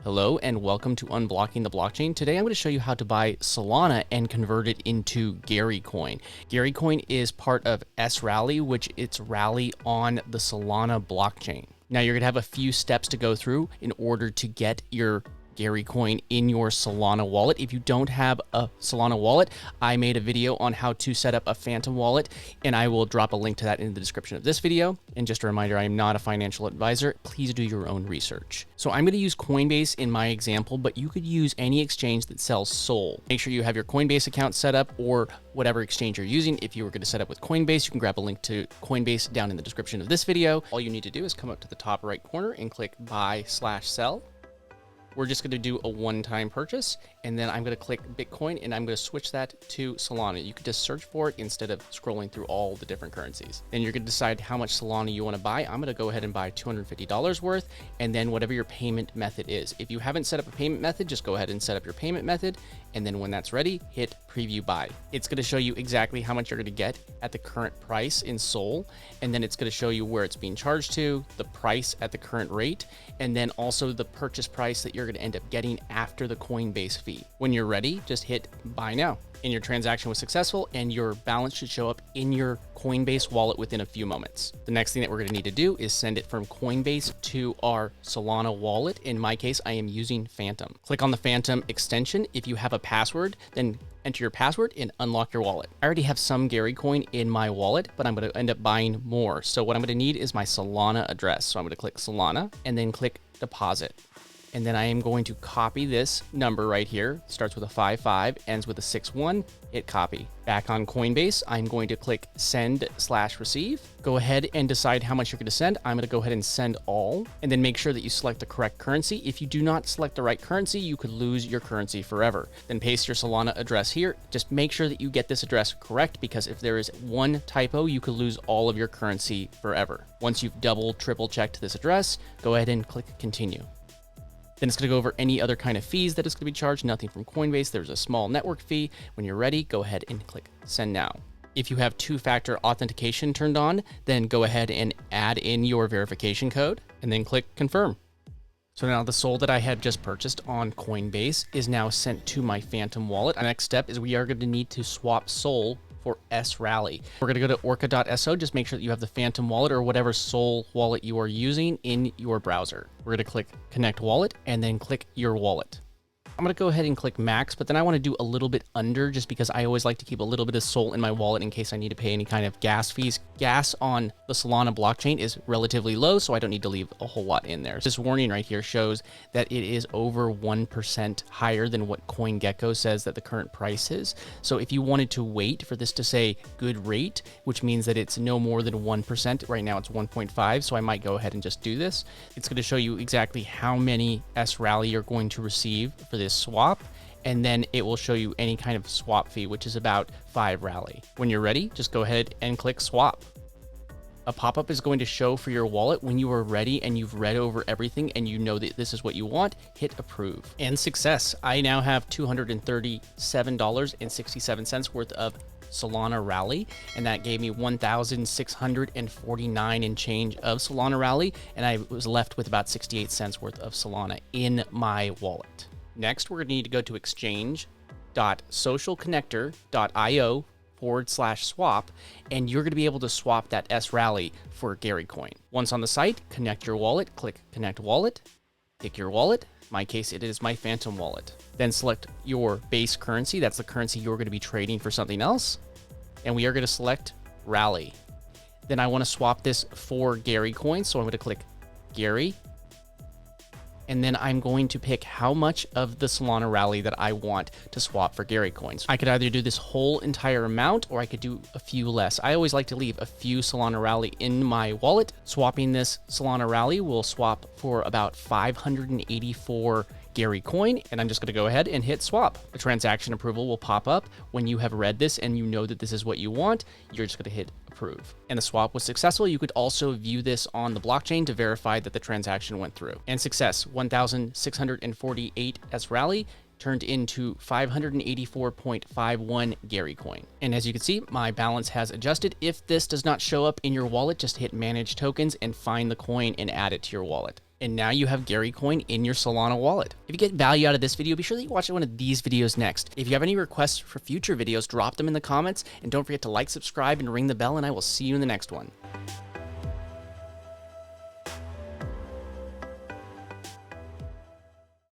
Hello and welcome to Unblocking the Blockchain. Today I'm going to show you how to buy Solana and convert it into Gary Coin. Gary Coin is part of sRly, which it's Rally on the Solana blockchain. Now you're going to have a few steps to go through in order to get your Gary Coin in your Solana wallet. If you don't have a Solana wallet, I made a video on how to set up a Phantom wallet, and I will drop a link to that in the description of this video. And just a reminder, I am not a financial advisor. Please do your own research. So I'm going to use Coinbase in my example, but you could use any exchange that sells SOL. Make sure you have your Coinbase account set up or whatever exchange you're using. If you were going to set up with Coinbase, you can grab a link to Coinbase down in the description of this video. All you need to do is come up to the top right corner and click buy/sell. We're just going to do a one-time purchase, and then I'm going to click Bitcoin, and I'm going to switch that to Solana. You can just search for it instead of scrolling through all the different currencies. Then you're going to decide how much Solana you want to buy. I'm going to go ahead and buy $250 worth, and then whatever your payment method is. If you haven't set up a payment method, just go ahead and set up your payment method, and then when that's ready, hit Preview Buy. It's going to show you exactly how much you're going to get at the current price in SOL, and then it's going to show you where it's being charged to, the price at the current rate, and then also the purchase price that you're going to end up getting after the Coinbase fee. When you're ready, just hit Buy Now. And your transaction was successful, and your balance should show up in your Coinbase wallet within a few moments. The next thing that we're going to need to do is send it from Coinbase to our Solana wallet. In my case, I am using Phantom. Click on the Phantom extension. If you have a password, then enter your password and unlock your wallet. I already have some Gary Coin in my wallet, but I'm going to end up buying more. So what I'm going to need is my Solana address. So I'm going to click Solana and then click Deposit. And then I am going to copy this number right here. Starts with a 55, ends with a 61, hit copy. Back on Coinbase, I'm going to click send/receive. Go ahead and decide how much you're going to send. I'm going to go ahead and send all, and then make sure that you select the correct currency. If you do not select the right currency, you could lose your currency forever. Then paste your Solana address here. Just make sure that you get this address correct, because if there is one typo, you could lose all of your currency forever. Once you've double, triple checked this address, go ahead and click continue. Then it's going to go over any other kind of fees that is going to be charged. Nothing from Coinbase. There's a small network fee. When you're ready, go ahead and click Send Now. If you have two-factor authentication turned on, then go ahead and add in your verification code and then click Confirm. So now the SOL that I had just purchased on Coinbase is now sent to my Phantom wallet. Our next step is we are going to need to swap SOL for sRly. We're going to go to orca.so. Just make sure that you have the Phantom wallet or whatever SOL wallet you are using in your browser. We're going to click Connect Wallet and then click Your Wallet. I'm going to go ahead and click max, but then I want to do a little bit under, just because I always like to keep a little bit of SOL in my wallet in case I need to pay any kind of gas fees. Gas on the Solana blockchain is relatively low, so I don't need to leave a whole lot in there. This warning right here shows that it is over 1% higher than what CoinGecko says that the current price is. So if you wanted to wait for this to say good rate, which means that it's no more than 1%, right now it's 1.5, so I might go ahead and just do this. It's going to show you exactly how many sRly you're going to receive for this swap, and then it will show you any kind of swap fee, which is about 5 Rally. When you're ready, just go ahead and click swap. A pop-up is going to show for your wallet. When you are ready and you've read over everything and you know that this is what you want, hit approve. And success. I now have $237.67 worth of Solana Rally, and that gave me 1,649 and change of Solana Rally, and I was left with about 68 cents worth of Solana in my wallet. Next, we're going to need to go to exchange.socialconnector.io/swap, and you're going to be able to swap that sRly for Gary Coin. Once on the site, connect your wallet, click Connect Wallet, pick your wallet. In my case, it is my Phantom wallet. Then select your base currency. That's the currency you're going to be trading for something else. And we are going to select Rally. Then I want to swap this for Gary Coin, so I'm going to click Gary. And then I'm going to pick how much of the Solana Rally that I want to swap for Gary Coins. I could either do this whole entire amount, or I could do a few less. I always like to leave a few Solana Rally in my wallet. Swapping this Solana Rally will swap for about 584 Gary Coin, and I'm just going to go ahead and hit swap. A transaction approval will pop up. When you have read this and you know that this is what you want, you're just going to hit approve. And the swap was successful. You could also view this on the blockchain to verify that the transaction went through. And success, 1,648 sRly turned into 584.51 Gary Coin. And as you can see, my balance has adjusted. If this does not show up in your wallet, just hit manage tokens and find the coin and add it to your wallet. And now you have Gary Coin in your Solana wallet. If you get value out of this video, be sure that you watch one of these videos next. If you have any requests for future videos, drop them in the comments, and don't forget to like, subscribe, and ring the bell, and I will see you in the next one.